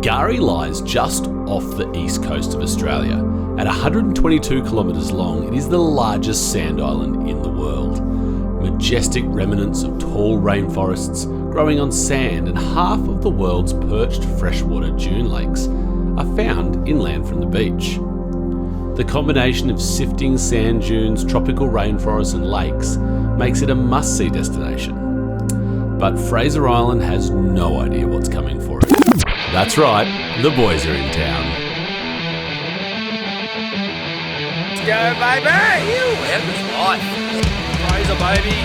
Gari lies just off the east coast of Australia. At 122 kilometres long, it is the largest sand island in the world. Majestic remnants of tall rainforests growing on sand and half of the world's perched freshwater dune lakes are found inland from the beach. The combination of sifting sand dunes, tropical rainforests and lakes makes it a must-see destination. But Fraser Island has no idea what's coming for it. That's right, the boys are in town. Let's go, baby! Out of this life. Fraser, baby.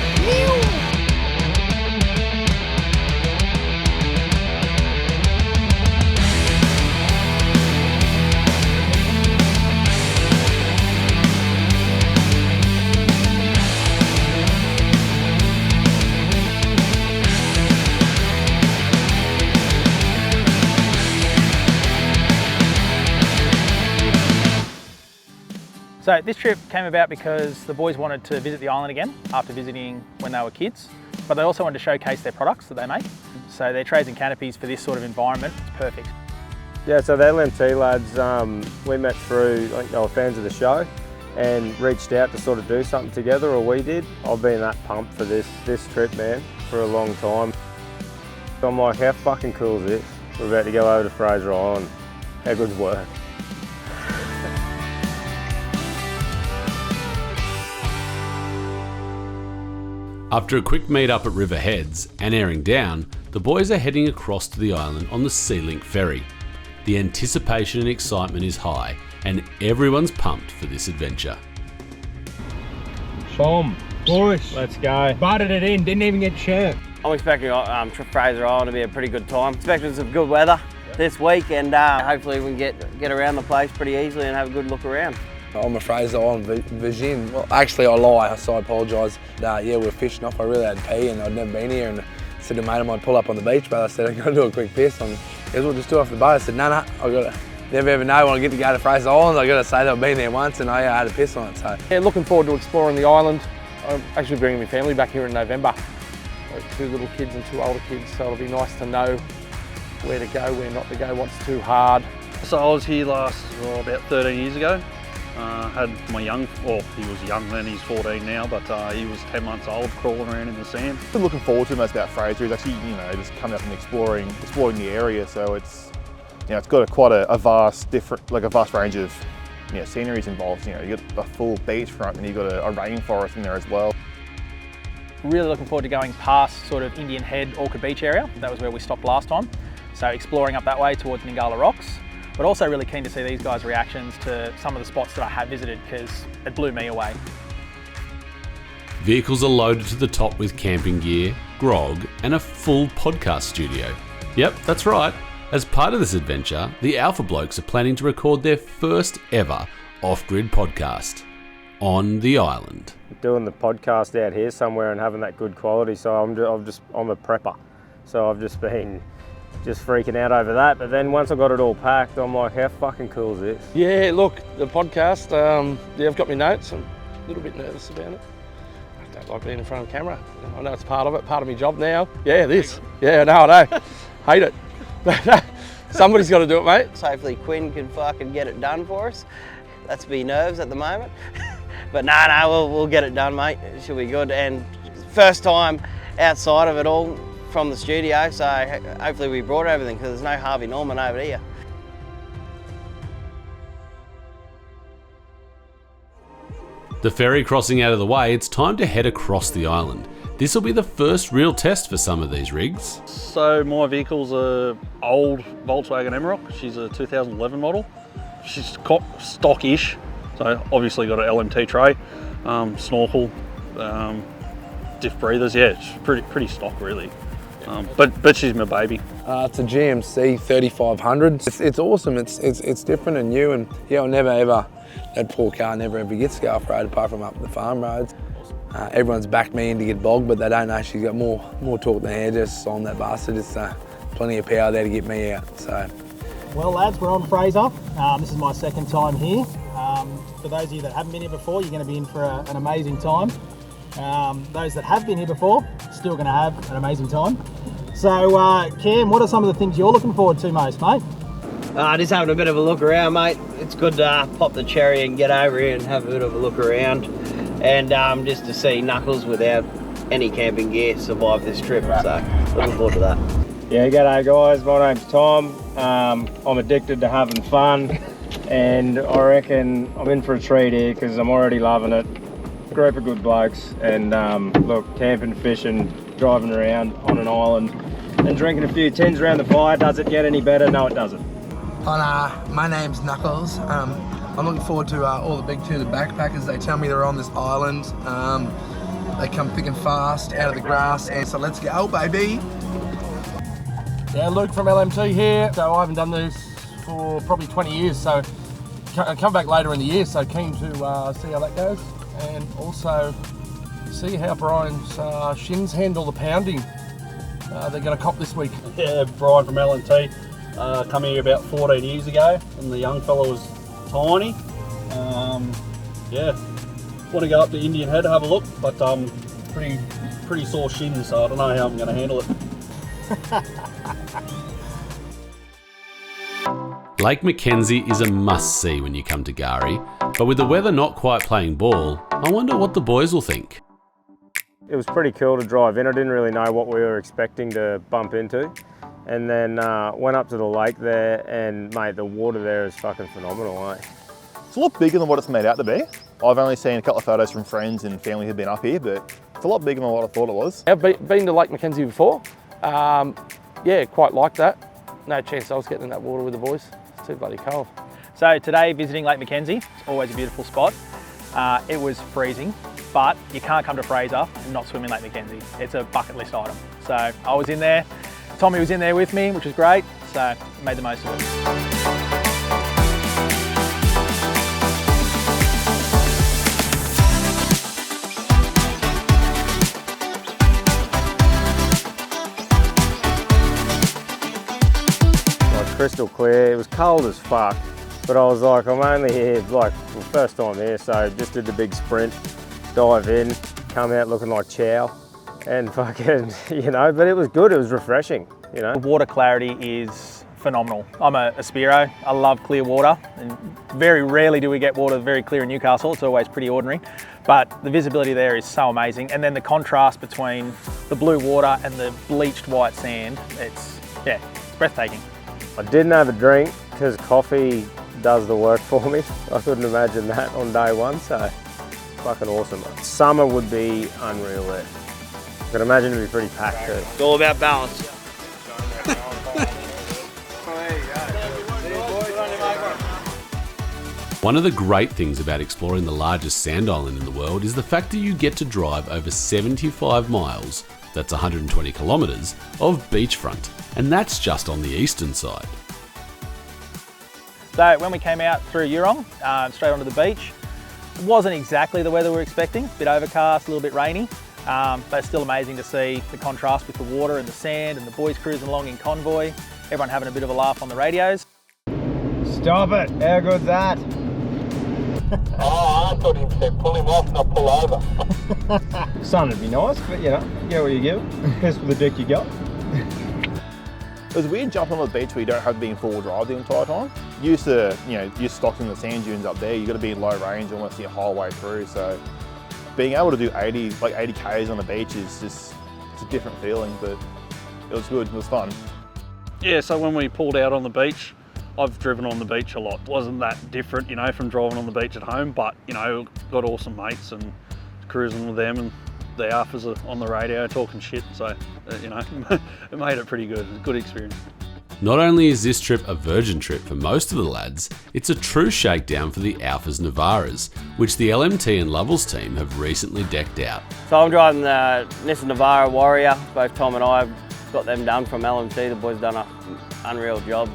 So this trip came about because the boys wanted to visit the island again after visiting when they were kids, but they also wanted to showcase their products that they make. So their trays and canopies for this sort of environment, it's perfect. Yeah, so the LMT lads, we met through, I think they were fans of the show and reached out to sort of do something together, or we did. I've been that pumped for this trip, man, for a long time. So I'm like, how fucking cool is this? We're about to go over to Fraser Island. How good's work? After a quick meet up at River Heads and airing down, the boys are heading across to the island on the Sea-Link ferry. The anticipation and excitement is high, and everyone's pumped for this adventure. Boom, boys, let's go. Butted it in, didn't even get chirped. I'm expecting Fraser Island to be a pretty good time. Expecting some good weather this week, and hopefully we can get around the place pretty easily and have a good look around. I'm a Fraser Island virgin. Well, actually, I lie, so I apologise. Yeah, we were fishing off. I really had to pee and I'd never been here. And I said to a mate of mine, pull up on the beach, but I said, I'm going to do a quick piss. And he goes, well, just do it off the boat. I said, no, I got to never ever know when I get to go to Fraser Island. I got to say that I've been there once and I had a piss on it. So yeah, looking forward to exploring the island. I'm actually bringing my family back here in November. Like 2 little kids and 2 older kids, so it'll be nice to know where to go, where not to go, what's too hard. So I was here about 13 years ago. Had my he was young then, he's 14 now, but he was 10 months old, crawling around in the sand. What I'm looking forward to most about Fraser is actually, just coming up and exploring the area. So it's, it's got quite a vast range of, sceneries involved. You got a full beachfront and you've got a rainforest in there as well. Really looking forward to going past sort of Indian Head, Orchid Beach area. That was where we stopped last time. So exploring up that way towards Ningala Rocks. But also really keen to see these guys' reactions to some of the spots that I have visited, because it blew me away. Vehicles are loaded to the top with camping gear, grog, and a full podcast studio. Yep, that's right. As part of this adventure, the Alpha Blokes are planning to record their first ever off-grid podcast on the island. Doing the podcast out here somewhere and having that good quality, so I'm a prepper. So I've just been freaking out over that, but then once I got it all packed, I'm like, how fucking cool is this? Yeah, look, the podcast, I've got my notes. I'm a little bit nervous about it. I don't like being in front of camera. I know it's part of it, part of my job now. Yeah, this. Yeah, I know. Hate it. Somebody's got to do it, mate. So hopefully Quinn can fucking get it done for us. That's me nerves at the moment. But no, we'll get it done, mate. It should be good. And first time outside of it all, from the studio, so hopefully we brought everything, because there's no Harvey Norman over here. The ferry crossing out of the way, it's time to head across the island. This will be the first real test for some of these rigs. So my vehicle's a old Volkswagen Amarok. She's a 2011 model. She's stock-ish, so obviously got an LMT tray, snorkel, diff breathers. Yeah, it's pretty stock really. But she's my baby. It's a GMC 3500. It's awesome. It's different and new, and yeah, I'll never ever, that poor car never ever gets to go off-road apart from up the farm roads. Everyone's backed me in to get bogged, but they don't know she's got more torque than air just on that bastard. It's plenty of power there to get me out. So, well lads, we're on Fraser. This is my second time here. For those of you that haven't been here before, you're going to be in for an amazing time. Those that have been here before, still going to have an amazing time. So Cam, what are some of the things you're looking forward to most, mate? Just having a bit of a look around, mate. It's good to pop the cherry and get over here and have a bit of a look around. And just to see Knuckles without any camping gear survive this trip. So looking forward to that. Yeah, g'day guys, my name's Tom. I'm addicted to having fun and I reckon I'm in for a treat here because I'm already loving it. Group of good blokes and look, camping, fishing, driving around on an island and drinking a few tins around the fire. Does it get any better? No, it doesn't. My name's Knuckles. I'm looking forward to all the big tuna backpackers. They tell me they're on this island. They come thick and fast out of the grass, and so let's go, baby. Yeah, Luke from LMT here. So I haven't done this for probably 20 years, so I come back later in the year, so keen to see how that goes. And also see how Brian's shins handle the pounding they're going to cop this week. Yeah, Brian from LMT. Come here about 14 years ago, and the young fella was tiny. Yeah, want to go up to Indian Head to have a look, but pretty sore shins, so I don't know how I'm going to handle it. Lake Mackenzie is a must-see when you come to Gari, but with the weather not quite playing ball, I wonder what the boys will think. It was pretty cool to drive in. I didn't really know what we were expecting to bump into. And then went up to the lake there and mate, the water there is fucking phenomenal, eh? It's a lot bigger than what it's made out to be. I've only seen a couple of photos from friends and family who've been up here, but it's a lot bigger than what I thought it was. I've been to Lake Mackenzie before. Yeah, quite like that. No chance I was getting in that water with the boys. It's too bloody cold. So today, visiting Lake Mackenzie, it's always a beautiful spot. It was freezing, but you can't come to Fraser and not swim in Lake Mackenzie. It's a bucket list item. So I was in there, Tommy was in there with me, which was great, so made the most of it. Crystal clear. It was cold as fuck, but I was like, I'm only here, like, first time here, so just did the big sprint, dive in, come out looking like chow, and fucking, you know, but it was good, it was refreshing, you know. The water clarity is phenomenal. I'm a Spiro, I love clear water, and very rarely do we get water very clear in Newcastle, it's always pretty ordinary, but the visibility there is so amazing, and then the contrast between the blue water and the bleached white sand, it's breathtaking. I didn't have a drink because coffee does the work for me. I couldn't imagine that on day one, so fucking awesome. Summer would be unreal there. I can imagine it'd be pretty packed too. It's all about balance. One of the great things about exploring the largest sand island in the world is the fact that you get to drive over 75 miles, that's 120 kilometres, of beachfront, and that's just on the eastern side. So when we came out through Eurong, straight onto the beach, it wasn't exactly the weather we were expecting, a bit overcast, a little bit rainy, but it's still amazing to see the contrast with the water and the sand and the boys cruising along in convoy, everyone having a bit of a laugh on the radios. Stop it, how good's that? Oh, I thought he said pull him off, not pull over. Sun would be nice, but you know, get what you give. That's with the dick you got. It was weird jumping on the beach where you don't have to be in four-wheel drive the entire time. You used to, you know, you're stocked in the sand dunes up there, you got to be in low range almost the whole way through. So being able to do 80 Ks on the beach is just, it's a different feeling, but it was good, it was fun. Yeah, so when we pulled out on the beach, I've driven on the beach a lot. It wasn't that different, you know, from driving on the beach at home, but, you know, got awesome mates and cruising with them, and the Alphas are on the radio talking shit, so, you know, it made it pretty good. Good experience. Not only is this trip a virgin trip for most of the lads, it's a true shakedown for the Alphas Navaras, which the LMT and Lovell's team have recently decked out. So I'm driving the Nissan Navara Warrior. Both Tom and I have got them done from LMT. The boys done an unreal job,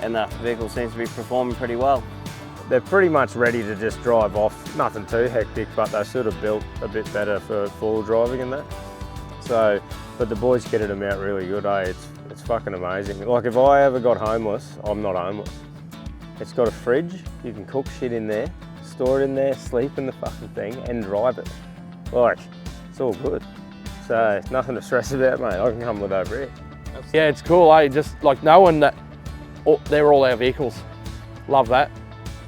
and the vehicle seems to be performing pretty well. They're pretty much ready to just drive off. Nothing too hectic, but they're sort of built a bit better for four-wheel driving and that. So, but the boys kitted them out really good, eh? It's fucking amazing. Like if I ever got homeless, I'm not homeless. It's got a fridge, you can cook shit in there, store it in there, sleep in the fucking thing and drive it. Like, it's all good. So, nothing to stress about, mate. I can come with over here. Yeah, it's cool, eh? Just like knowing that they're all our vehicles. Love that.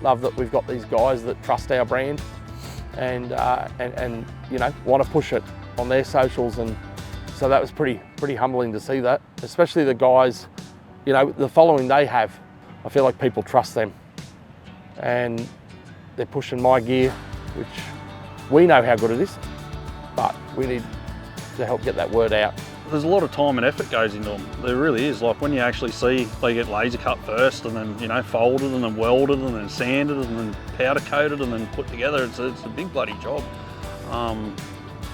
Love that we've got these guys that trust our brand and you know, want to push it on their socials, and so that was pretty humbling to see that, especially the guys, you know, the following they have. I feel like people trust them and they're pushing my gear, which we know how good it is, but we need to help get that word out. There's a lot of time and effort goes into them. There really is. Like when you actually see they get laser cut first, and then, you know, folded, and then welded, and then sanded, and then powder coated, and then put together. It's a big bloody job,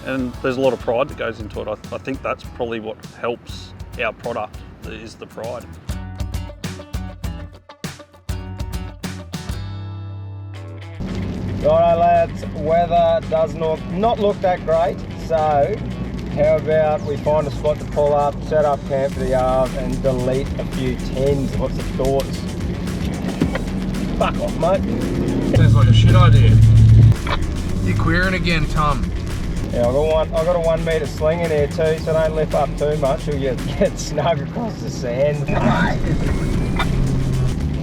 and there's a lot of pride that goes into it. I think that's probably what helps our product, is the pride. Righto lads, weather does not look that great, so how about we find a spot to pull up, set up camp for the hours and delete a few tens. What's the thoughts? Fuck off, mate. Sounds like a shit idea. You're queering again, Tom. Yeah, I've got a 1 metre sling in here too, so don't lift up too much or you get snug across the sand.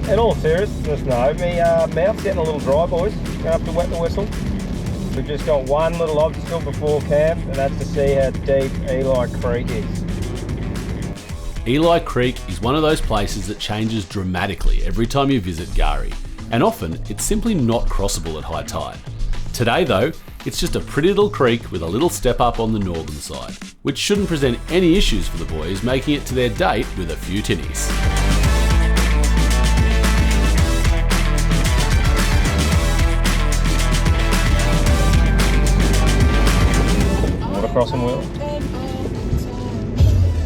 In all seriousness, no, my mouth's getting a little dry, boys. Gonna have to wet the whistle. We've just got one little obstacle before camp, and that's to see how deep Eli Creek is. Eli Creek is one of those places that changes dramatically every time you visit Gari, and often it's simply not crossable at high tide. Today though, it's just a pretty little creek with a little step up on the northern side, which shouldn't present any issues for the boys making it to their date with a few tinnies. Crossing wheel.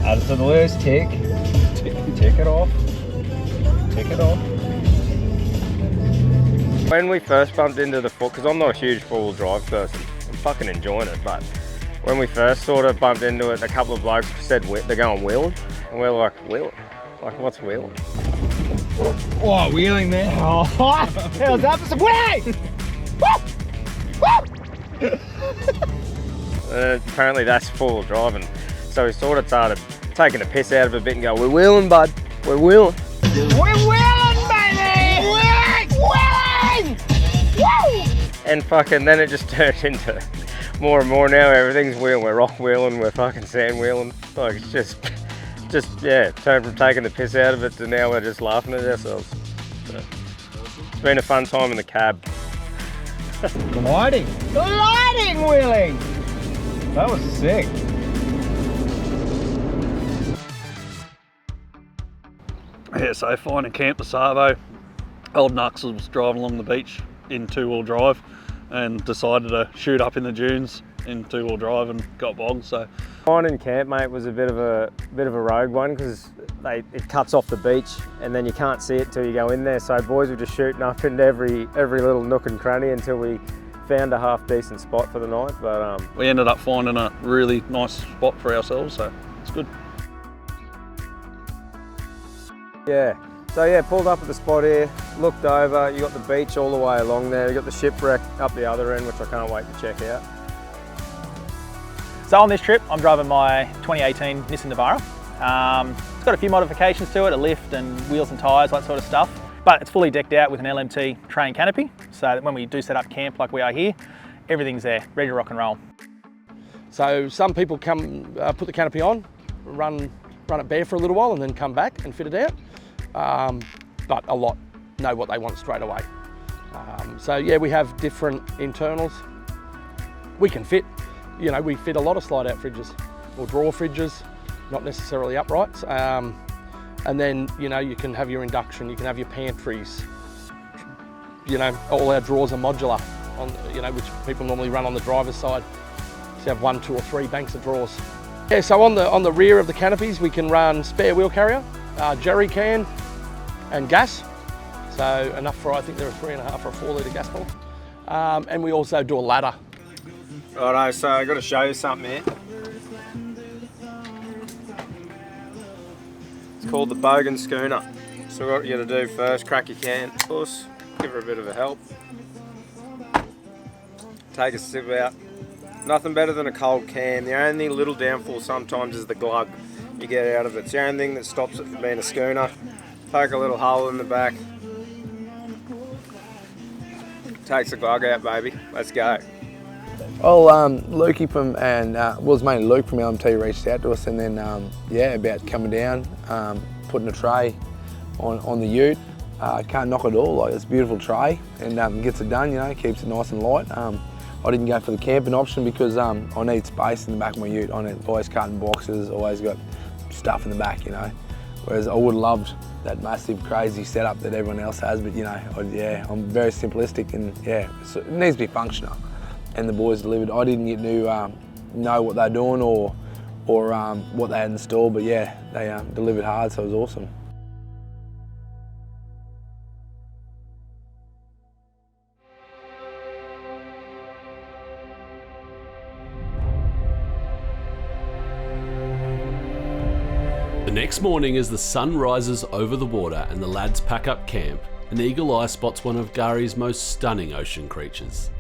Add it to the list, tick it off, tick it off. When we first bumped into the foot, because I'm not a huge four-wheel drive person, I'm fucking enjoying it, but when we first sort of bumped into it, a couple of blokes said they're going wheeling, and we're like, wheeling? Like, what's wheeling? Oh, wheeling there. Oh, how's that? Wheeling! Woo! Apparently that's four-wheel driving, so we sort of started taking the piss out of it a bit and go, we're wheeling, bud, we're wheeling. We're wheeling, baby! Wheeling! Woo! And fucking then it just turned into more and more now, everything's wheeling. We're rock wheeling, we're fucking sand wheeling. Like it's just yeah, turned from taking the piss out of it to now we're just laughing at ourselves. So, it's been a fun time in the cab. Gliding wheeling! That was sick. Yeah, so finding Camp the Savo, old Nux was driving along the beach in two-wheel drive and decided to shoot up in the dunes in two-wheel drive and got bogged. So finding camp, mate, was a bit of a rogue one because it cuts off the beach and then you can't see it till you go in there. So boys were just shooting up into every little nook and cranny until we found a half decent spot for the night. But we ended up finding a really nice spot for ourselves, so it's good. Yeah, so yeah, pulled up at the spot here, looked over, you got the beach all the way along there, you got the shipwreck up the other end, which I can't wait to check out. So on this trip, I'm driving my 2018 Nissan Navara. It's got a few modifications to it, a lift and wheels and tyres, that sort of stuff. But it's fully decked out with an LMT train canopy, so that when we do set up camp like we are here, everything's there, ready to rock and roll. So some people come, put the canopy on, run it bare for a little while and then come back and fit it out. But a lot know what they want straight away. So yeah, we have different internals. We can fit, you know, we fit a lot of slide out fridges or drawer fridges, not necessarily uprights. And then, you know, you can have your induction, you can have your pantries. You know, all our drawers are modular, you know, which people normally run on the driver's side. So you have 1, 2 or 3 banks of drawers. Yeah, so on the rear of the canopies, we can run spare wheel carrier, jerry can and gas. So enough for, I think there are 3.5 or 4 litre gas pump. And we also do a ladder. Righto, so I've got to show you something here. It's called the Bogan Schooner. So what you got to do first, crack your can, push, give her a bit of a help. Take a sip out. Nothing better than a cold can. The only little downfall sometimes is the glug you get out of it. It's the only thing that stops it from being a schooner. Poke a little hole in the back. Takes the glug out, baby. Let's go. Well, Lukey was mainly Luke from LMT reached out to us, and then yeah, about coming down, putting a tray on the ute. Can't knock it all. Like, it's a beautiful tray, and gets it done. You know, keeps it nice and light. I didn't go for the camping option because I need space in the back of my ute. I need always cutting boxes, always got stuff in the back, you know. Whereas I would have loved that massive, crazy setup that everyone else has, but you know, yeah, I'm very simplistic, and yeah, so it needs to be functional. And the boys delivered. I didn't get to know what they're doing or what they had in store, but yeah, they delivered hard, so it was awesome. The next morning, as the sun rises over the water and the lads pack up camp, an eagle eye spots one of Gary's most stunning ocean creatures.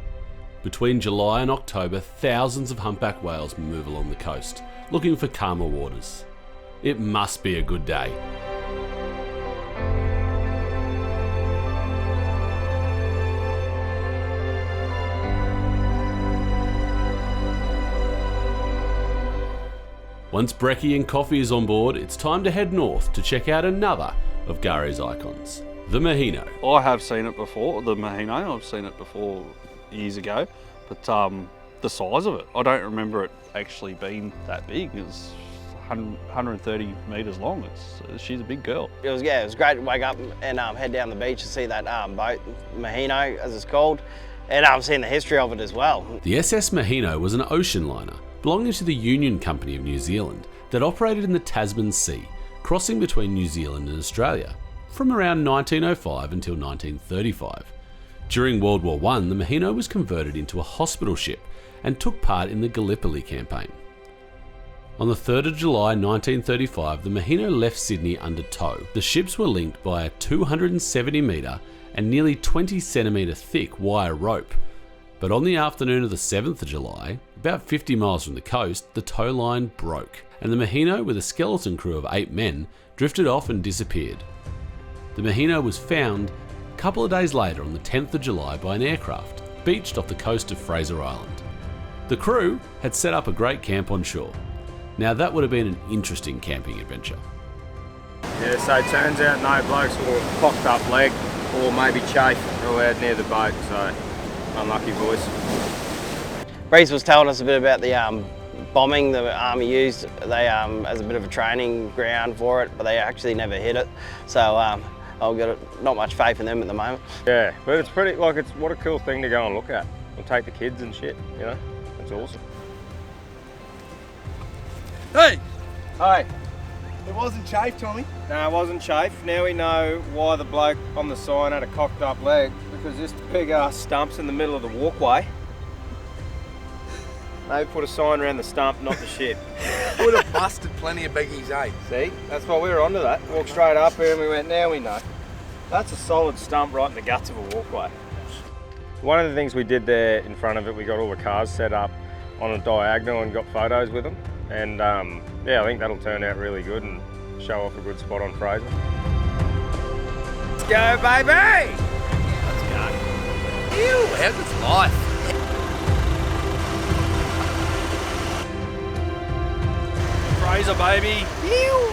Between July and October, thousands of humpback whales move along the coast, looking for calmer waters. It must be a good day. Once Brekkie and Coffee is on board, it's time to head north to check out another of Gary's icons, the Mahino. I have seen it before, the Mahino. I've seen it before years ago, but the size of it, I don't remember it actually being that big. It's 130 metres long. She's a big girl. It was great to wake up and head down the beach to see that boat, Mahino as it's called, and seeing the history of it as well. The SS Mahino was an ocean liner belonging to the Union Company of New Zealand that operated in the Tasman Sea, crossing between New Zealand and Australia from around 1905 until 1935. During World War I, the Mahino was converted into a hospital ship and took part in the Gallipoli campaign. On the 3rd of July 1935, the Mahino left Sydney under tow. The ships were linked by a 270 metre and nearly 20 centimetre thick wire rope. But on the afternoon of the 7th of July, about 50 miles from the coast, the tow line broke, and the Mahino, with a skeleton crew of 8 men, drifted off and disappeared. The Mahino was found a couple of days later on the 10th of July by an aircraft, beached off the coast of Fraser Island. The crew had set up a great camp on shore. Now that would have been an interesting camping adventure. Yeah, so it turns out no blokes were cocked up leg or maybe chafe allowed near the boat, so unlucky boys. Breece was telling us a bit about the bombing the Army used as a bit of a training ground for it, but they actually never hit it. So I've got not much faith in them at the moment. Yeah, but it's pretty, it's what a cool thing to go and look at. We'll take the kids and shit, you know, it's awesome. Hey! Hey! It wasn't chafe, Tommy. No, it wasn't chafe. Now we know why the bloke on the sign had a cocked up leg, because this big ass stump's in the middle of the walkway. They put a sign around the stump, not the ship. Would have busted plenty of biggies, eh? See, that's why we were onto that. Walked straight up here and we went, now we know. That's a solid stump right in the guts of a walkway. One of the things we did there in front of it, we got all the cars set up on a diagonal and got photos with them. And yeah, I think that'll turn out really good and show off a good spot on Fraser. Let's go, baby! Let's go. Ew, how good's life? Fraser, baby. Ew.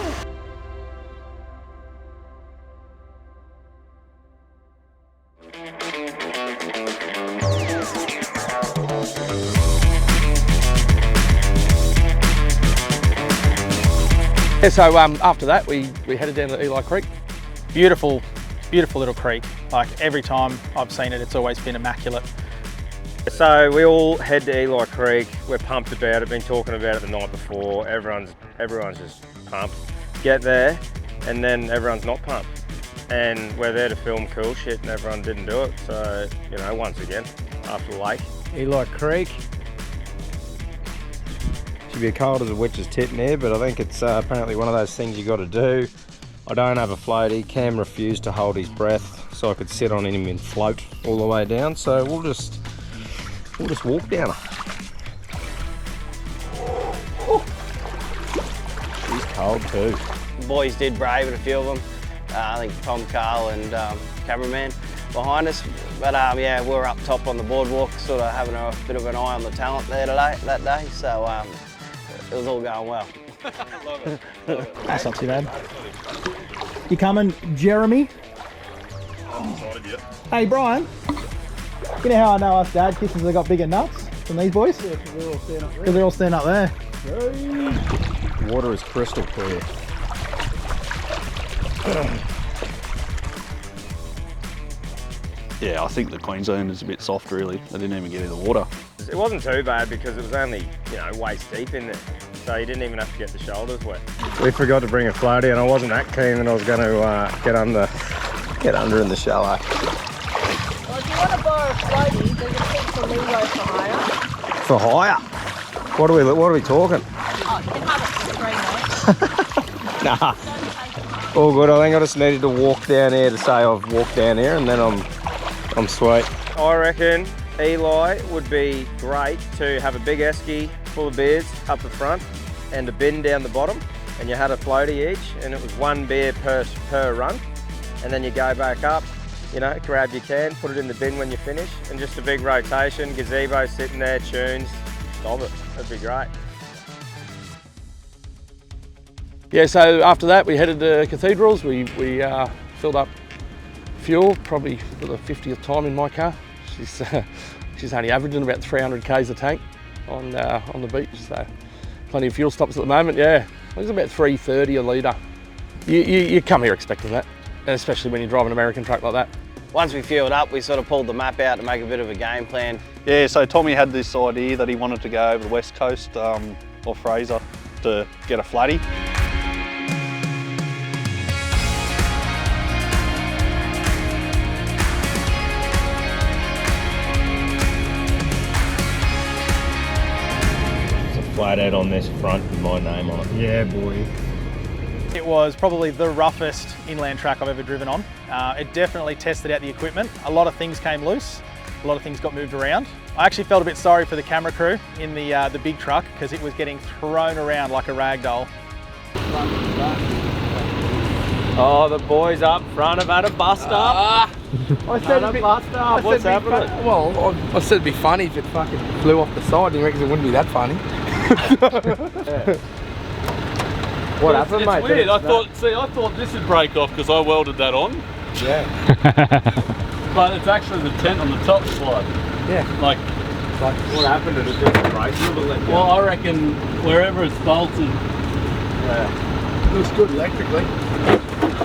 Yeah, so after that, we headed down to Eli Creek. Beautiful, beautiful little creek. Like, every time I've seen it, it's always been immaculate. So we all head to Eli Creek. We're pumped about it, been talking about it the night before. Everyone's just pumped. Get there and then everyone's not pumped. And we're there to film cool shit and everyone didn't do it. So, you know, once again, after the lake. Eli Creek. Should be cold as a witch's tit in here, but I think it's apparently one of those things you got to do. I don't have a floaty. Cam refused to hold his breath so I could sit on him and float all the way down. So we'll just walk down. She's cold too. The boys did brave it, a few of them. I think Tom, Carl and cameraman behind us. But yeah, we were up top on the boardwalk, sort of having a bit of an eye on the talent there that day. So it was all going well. Love it. That's not too bad. You coming, Jeremy? I'm excited, yeah. Hey, Brian. You know how I know us dad kissers have got bigger nuts than these boys? Yeah, because they're all standing up there. Water is crystal clear. Yeah, I think the Queensland is a bit soft really. They didn't even get in the water. It wasn't too bad because it was only, waist deep in there. So you didn't even have to get the shoulders wet. We forgot to bring a floaty and I wasn't that keen that I was going to get under in the shallow. Well, if you want to borrow a floaty, there's a thing for leeway for hire. For hire? What are we talking? Oh, you can have it for free, mate. Nah. All good. I think I just needed to walk down here to say I've walked down here and then I'm sweet. I reckon Eli would be great to have a big esky full of beers up the front and a bin down the bottom, and you had a floaty each and it was 1 beer per run, and then you go back up, grab your can, put it in the bin when you finish, and just a big rotation, gazebo sitting there, tunes, love it. That'd be great. Yeah, so after that we headed to Cathedrals. We filled up fuel, probably for the 50th time in my car. She's only averaging about 300 k's a tank on the beach, so plenty of fuel stops at the moment. Yeah, I think it's about 330 a litre. You come here expecting that, and especially when you drive an American truck like that. Once we fueled up, we sort of pulled the map out to make a bit of a game plan. Yeah, so Tommy had this idea that he wanted to go over the west coast of Fraser to get a flatty. Flathead on this front with my name on it. Yeah, boy. It was probably the roughest inland track I've ever driven on. It definitely tested out the equipment. A lot of things came loose, a lot of things got moved around. I actually felt a bit sorry for the camera crew in the big truck because it was getting thrown around like a rag doll. Oh, the boys up front have had a bust up. I said a bust up. What's happening? Well, I said it'd be funny if it fucking flew off the side. He reckons it wouldn't be that funny. What happened, mate? It's weird. I thought this would break off because I welded that on. Yeah. But it's actually the tent on the top slide. Yeah. Like what happened? Did it just break? Well, I reckon wherever it's bolted. Yeah. Looks good electrically.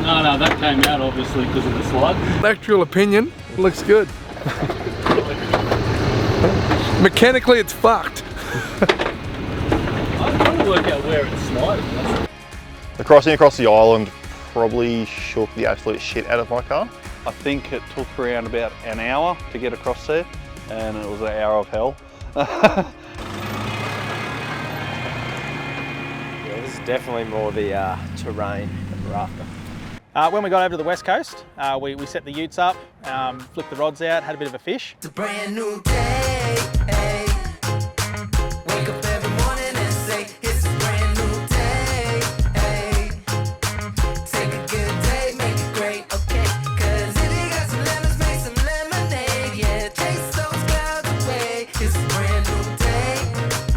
No, that came out obviously because of the slide. Electrical opinion, looks good. Mechanically, it's fucked. I'm trying to work out where it's sliding. The crossing across the island probably shook the absolute shit out of my car. I think it took around about an hour to get across there, and it was an hour of hell. Yeah, this is definitely more the terrain that we're after. When we got over to the west coast, we set the utes up, flipped the rods out, had a bit of a fish. It's a brand new day. Hey. Wake up every morning and say it's a brand new day. Hey. Take a good day, make it great, okay? Cause if you got some lemons, make some lemonade. Yeah, chase those clouds away. It's a brand new day.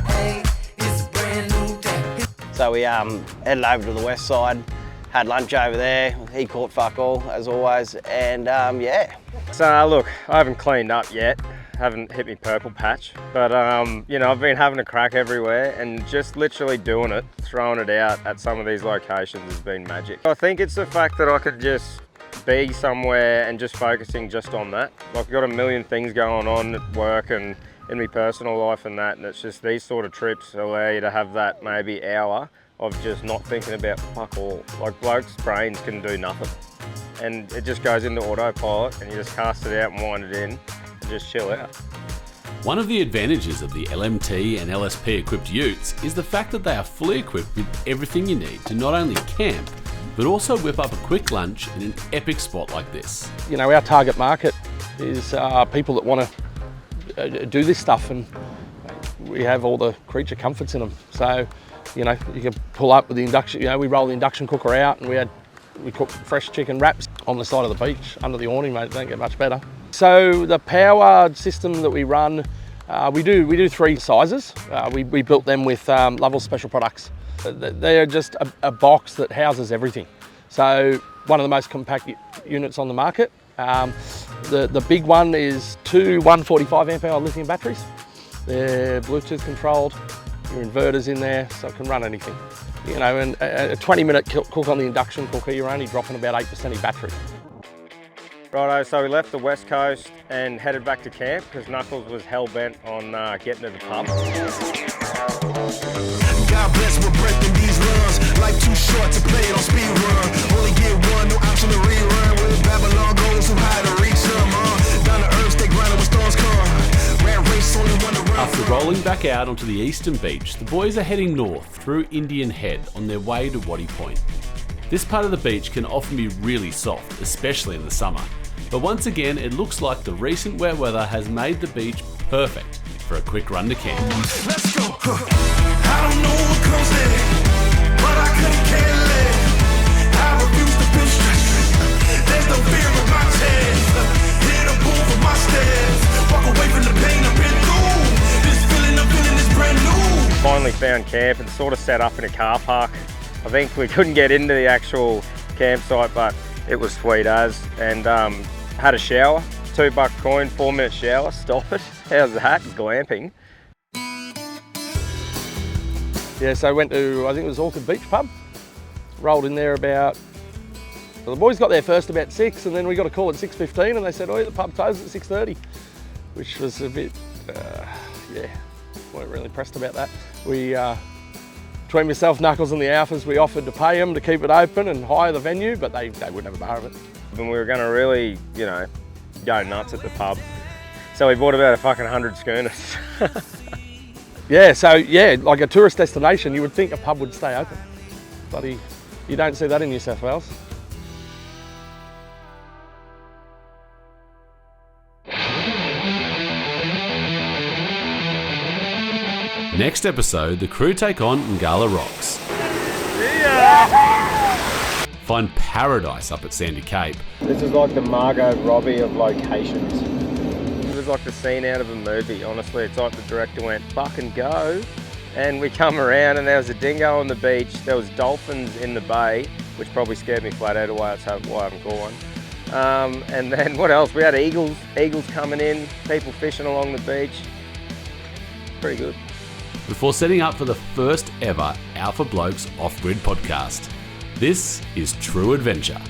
Hey. It's a brand new day. So we headed over to the west side, had lunch over there. He caught fuck all, as always, and yeah. So look, I haven't cleaned up yet, haven't hit me purple patch, but I've been having a crack everywhere and just literally doing it, throwing it out at some of these locations has been magic. I think it's the fact that I could just be somewhere and just focusing just on that. Like I've got a million things going on at work and in my personal life and that, and it's just these sort of trips allow you to have that maybe hour of just not thinking about fuck all. Like blokes' brains can do nothing. And it just goes into autopilot and you just cast it out and wind it in and just chill out. One of the advantages of the LMT and LSP equipped utes is the fact that they are fully equipped with everything you need to not only camp, but also whip up a quick lunch in an epic spot like this. Our target market is people that want to do this stuff, and we have all the creature comforts in them. So, you can pull up with the induction, we roll the induction cooker out, and we had We cook fresh chicken wraps on the side of the beach under the awning, mate. It don't get much better. So the power system that we run, we do 3 sizes. We built them with Lovell Special Products. They are just a box that houses everything. So one of the most compact units on the market. The big one is 2 145 amp hour lithium batteries. They're Bluetooth controlled, your inverter's in there, so it can run anything. You know, and a 20-minute cook on the induction cooker, you're only dropping about 8% of your battery. Righto, so we left the west coast and headed back to camp because Knuckles was hell-bent on getting to the pub. God bless, we're breaking these runs. Life too short to play it on speed run. Only get one, no option to rerun. Where Babylon goes, who high to reach them. Down to earth, stay grinding when storms come. Rat race, only one to run. After rolling back out onto the eastern beach, the boys are heading north through Indian Head on their way to Whitty Point. This part of the beach can often be really soft, especially in the summer. But once again, it looks like the recent wet weather has made the beach perfect for a quick run to camp. Let's go. I don't know what comes in, but I couldn't care less. I refuse to feel stressed. There's no fear in my chest. Hit a boom for my steps. Walk away from the pain I've been through. This feeling I'm feeling is brand new. Finally found camp and sort of set up in a car park. I think we couldn't get into the actual campsite, but it was sweet as. And had a shower, $2 coin, 4-minute shower, stop it. How's that? Glamping. Yeah, so I went to, I think it was Orchid Beach pub. Rolled in there about, well, the boys got there first about 6 and then we got a call at 6:15 and they said, oh, the pub closes at 6:30, which was a bit, yeah, weren't really impressed about that. We, between myself, Knuckles and the Alphas, we offered to pay them to keep it open and hire the venue, but they wouldn't have a bar of it. And we were going to really, you know, go nuts at the pub. So we bought about a fucking 100 schooners. Yeah, so yeah, like a tourist destination, you would think a pub would stay open. Bloody, you don't see that in New South Wales. Next episode, the crew take on Ngala Rocks. Find paradise up at Sandy Cape. This is like the Margot Robbie of locations. It was like the scene out of a movie, honestly. It's like the director went, fucking go. And we come around and there was a dingo on the beach, there was dolphins in the bay, which probably scared me flat out away, that's why I haven't caught one. And then what else? We had eagles coming in, people fishing along the beach. Pretty good. Before setting up for the first ever Alpha Blokes off-grid podcast. This is True Adventure.